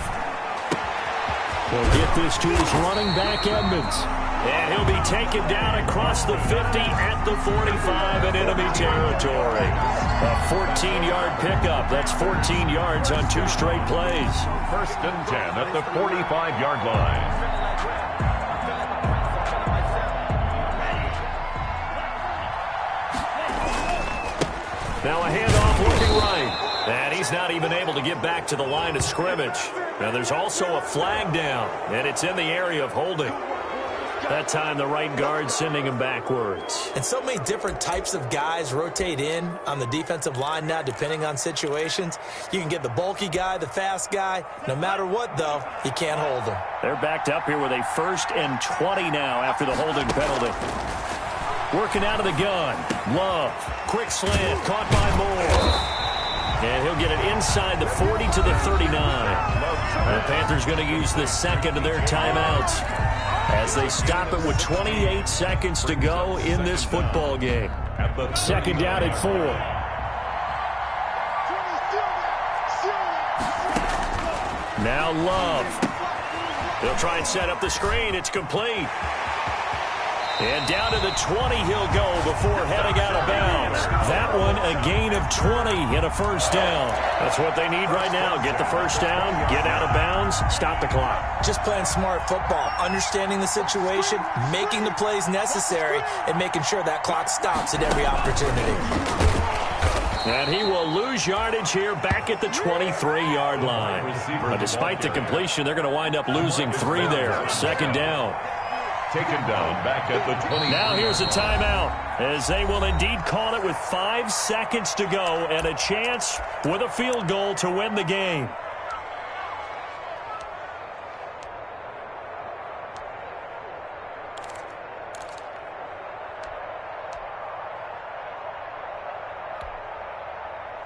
He'll get this to his running back, Edmonds. And he'll be taken down across the 50 at the 45 in enemy territory. A 14-yard pickup. That's 14 yards on 2 straight plays. 1st and 10 at the 45-yard line. Now a handoff looking right. And he's not even able to get back to the line of scrimmage. Now there's also a flag down, and it's in the area of holding. That time the right guard sending him backwards. And so many different types of guys rotate in on the defensive line now depending on situations. You can get the bulky guy, the fast guy. No matter what, though, you can't hold him. They're backed up here with a 1st and 20 now after the holding penalty. Working out of the gun. Love. Quick slant. Caught by Moore. And he'll get it inside the 40 to the 39. The Panthers going to use the 2nd of their timeouts as they stop it with 28 seconds to go in this football game. 2nd down at 4. Now Love. They'll try and set up the screen. It's complete. And down to the 20 he'll go before heading out of bounds. That one a gain of 20 and a 1st down. That's what they need right now. Get the 1st down, get out of bounds, stop the clock. Just playing smart football, understanding the situation, making the plays necessary, and making sure that clock stops at every opportunity. And he will lose yardage here back at the 23-yard line. But despite the completion, they're going to wind up losing 3 there. 2nd down. Taken down back at the 20. Now here's a timeout as they will indeed call it with 5 seconds to go and a chance with a field goal to win the game.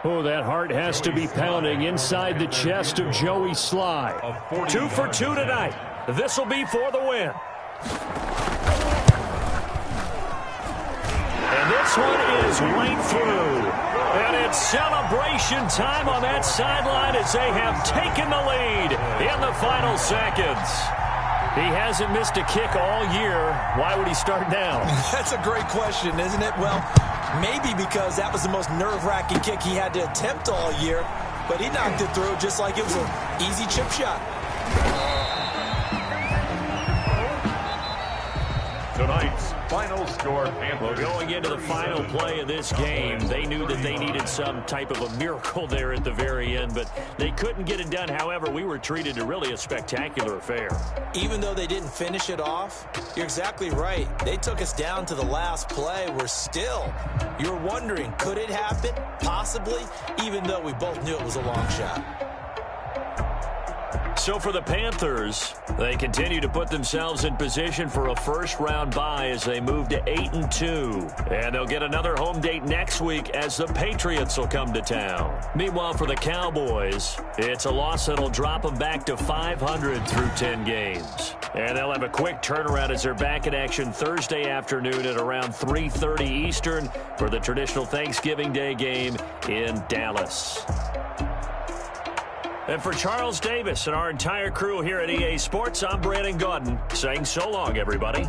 Oh, that heart has to be pounding inside the chest of Joey Sly. 2 for 2 tonight. This will be for the win. And this one is right through. And it's celebration time on that sideline as they have taken the lead in the final seconds. He hasn't missed a kick all year. Why would he start now? That's a great question, isn't it? Well, maybe because that was the most nerve-wracking kick he had to attempt all year. But he knocked it through just like it was an easy chip shot. Tonight's final score, Panthers. Well, going into the final play of this game, they knew that they needed some type of a miracle there at the very end, but they couldn't get it done. However, we were treated to really a spectacular affair. Even though they didn't finish it off, you're exactly right. They took us down to the last play. You're wondering, could it happen? Possibly, even though we both knew it was a long shot. So for the Panthers, they continue to put themselves in position for a first-round bye as they move to 8-2. And they'll get another home date next week as the Patriots will come to town. Meanwhile, for the Cowboys, it's a loss that'll drop them back to 500 through 10 games. And they'll have a quick turnaround as they're back in action Thursday afternoon at around 3:30 Eastern for the traditional Thanksgiving Day game in Dallas. And for Charles Davis and our entire crew here at EA Sports, I'm Brandon Gaudin saying so long, everybody.